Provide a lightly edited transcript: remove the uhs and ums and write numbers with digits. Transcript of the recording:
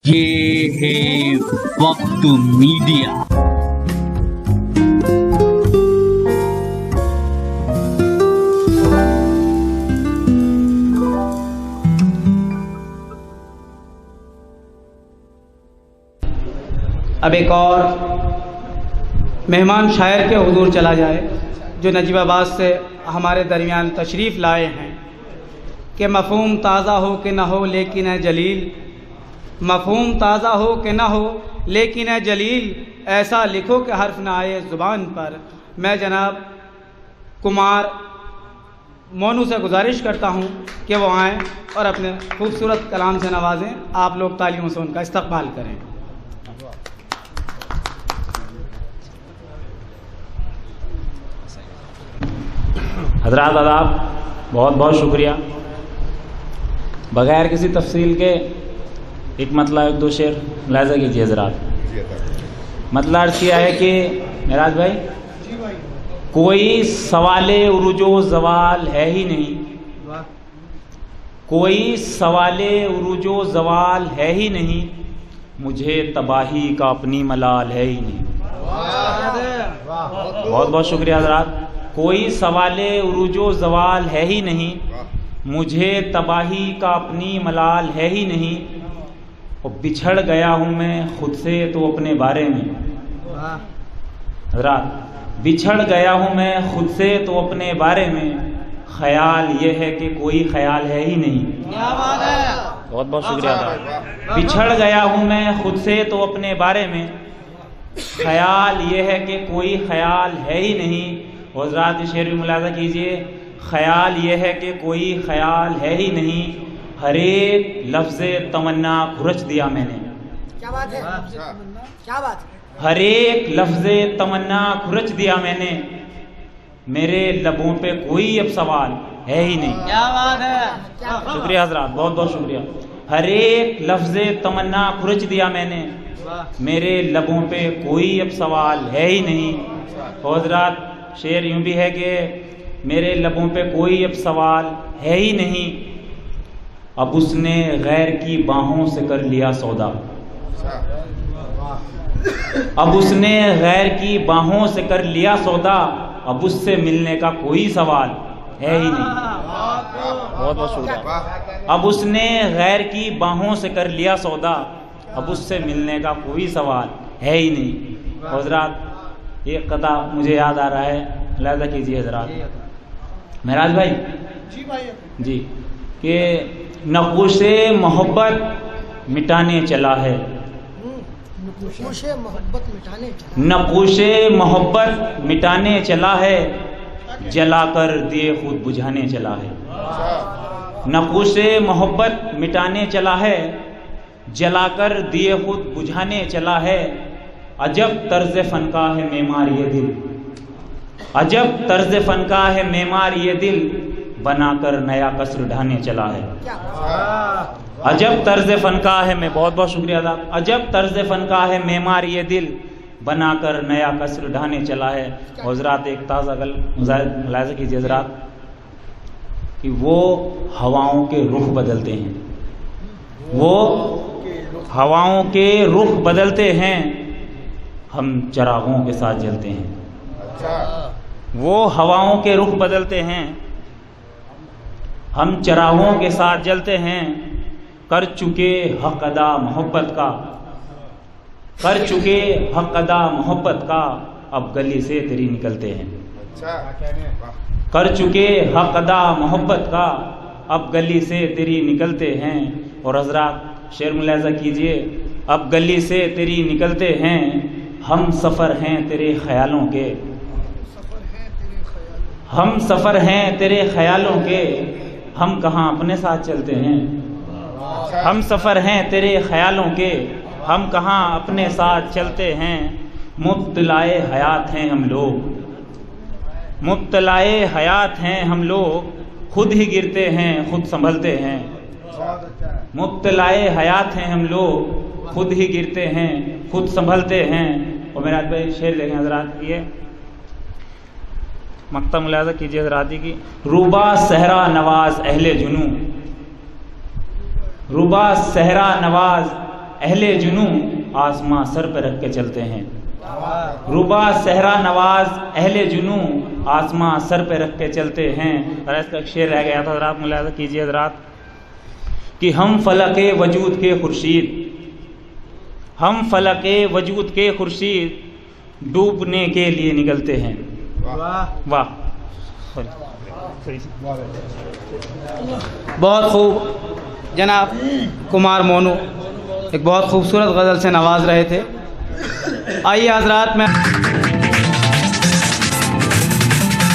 یہ ہے وقت میڈیا۔ اب ایک اور مہمان شاعر کے حضور چلا جائے جو نجیب آباد سے ہمارے درمیان تشریف لائے ہیں کہ مفہوم تازہ ہو کہ نہ ہو لیکن ہے جلیل، مفہوم تازہ ہو کہ نہ ہو لیکن ہے جلیل، ایسا لکھو کہ حرف نہ آئے زبان پر۔ میں جناب کمار مونو سے گزارش کرتا ہوں کہ وہ آئیں اور اپنے خوبصورت کلام سے نوازیں، آپ لوگ تالیوں سے ان کا استقبال کریں۔ حضرات آداب، بہت بہت شکریہ۔ بغیر کسی تفصیل کے ایک مطلع ایک دو شعر ملاحظہ کیجیے حضرات۔ مطلع عرض کیا ہے کہ معراج بھائی کوئی سوال عروج و زوال ہے ہی نہیں، کوئی سوال عروج و زوال ہے ہی نہیں، مجھے تباہی کا اپنی ملال ہے ہی نہیں۔ بہت بہت شکریہ حضرات۔ کوئی سوال عروج و زوال ہے ہی نہیں، مجھے تباہی کا اپنی ملال ہے ہی نہیں، اور بچھڑ گیا ہوں میں خود سے تو اپنے بارے میں۔ حضرات بچھڑ گیا ہوں میں خود سے تو اپنے بارے میں، خیال یہ ہے کہ کوئی خیال ہے ہی نہیں۔ بہت بہت شکریہ حضرات۔ بچھڑ گیا ہوں میں خود سے تو اپنے بارے میں، خیال یہ ہے کہ کوئی خیال ہے ہی نہیں۔ حضرات شعر بھی ملاحظہ کیجئے، خیال یہ ہے کہ کوئی خیال ہے ہی نہیں، ہر ایک لفظ تمنا کھرچ دیا میں نے۔ کیا بات ہے، کیا بات ہے۔ ہر ایک لفظ تمنا کھرچ دیا میں نے، میرے لبوں پہ کوئی اب سوال ہے ہی نہیں۔ کیا بات ہے، شکریہ حضرات، بہت بہت شکریہ۔ ہر ایک لفظ تمنا کھرچ دیا میں نے، میرے لبوں پہ کوئی اب سوال ہے ہی نہیں۔ حضرات شعر یوں بھی ہے کہ میرے لبوں پہ کوئی اب سوال ہے ہی نہیں، اب اس نے غیر کی باہوں سے کر لیا سودا، اب اس نے غیر کی باہوں سے کر لیا سودا، اب اس سے ملنے کا کوئی سوال ہے ہی نہیں۔ بہت بہت شکریہ۔ اب اس نے غیر کی باہوں سے کر لیا سودا، اب اس سے ملنے کا کوئی سوال ہے ہی نہیں۔ حضرات ایک قطع مجھے یاد آ رہا ہے، ملاحظہ کیجیے حضرات۔ معراج بھائی جی، کہ نقوش محبت مٹانے چلا ہے، نقوش محبت مٹانے چلا، نقوش محبت مٹانے چلا ہے، جلا کر دیے خود بجھانے چلا ہے۔ نقوش محبت مٹانے چلا ہے، جلا کر دیے خود بجھانے چلا ہے، عجب طرز فنکار ہے معمار یہ دل، عجب طرز فنکار ہے معمار یہ دل، بنا کر نیا قصر ڈھانے چلا ہے۔ عجب طرز فنکار ہے، میں بہت بہت شکریہ ادا، عجب طرز فنکار ہے معمار یہ دل، بنا کر نیا قصر ڈھانے چلا ہے۔ حضرات ایک تازہ گل ملاحظہ کیجیے حضرات کہ وہ ہواؤں کے رخ بدلتے ہیں، وہ ہواؤں کے رخ بدلتے ہیں، ہم چراغوں کے ساتھ جلتے ہیں۔ وہ ہواؤں کے رخ بدلتے ہیں، ہم چراغوں کے ساتھ جلتے ہیں، کر چکے حق ادا محبت کا، کر چکے حق ادا محبت کا، اب گلی سے تیری نکلتے ہیں۔ کر چکے حق ادا محبت کا، اب گلی سے تیری نکلتے ہیں۔ اور حضرات شعر ملاحظہ کیجئے، اب گلی سے تیری نکلتے ہیں، ہم سفر ہیں تیرے خیالوں کے، ہم سفر ہیں تیرے خیالوں کے، ہم کہاں اپنے ساتھ چلتے ہیں۔ ہم سفر ہیں تیرے خیالوں کے، ہم کہاں اپنے ساتھ چلتے ہیں، مبتلائے حیات ہیں ہم لوگ، مبتلائے حیات ہیں ہم لوگ، خود ہی گرتے ہیں خود سنبھلتے ہیں۔ مبتلائے حیات ہیں ہم لوگ، خود ہی گرتے ہیں خود سنبھلتے ہیں۔ اور میرا بھائی شعر دیکھیں حضرات، یہ مقطع ملاحظہ کیجیے حضرات کی، روبا صحرا نواز اہل جنوں، روبا صحرا نواز اہل جنوں آسماں سر پہ رکھ کے چلتے ہیں. ربا صحرا نواز اہل جنوں آسماں سر پہ رکھ کے چلتے ہیں. اور اس کا ایک شعر رہ گیا تھا، حضرات ملاحظہ کیجیے حضرات، کہ ہم فلک وجود کے خورشید، ہم فلک وجود کے خورشید ڈوبنے کے لیے نکلتے ہیں. واہ بہت خوب. جناب کمار مونو ایک بہت خوبصورت غزل سے نواز رہے تھے. آئیے حضرات میں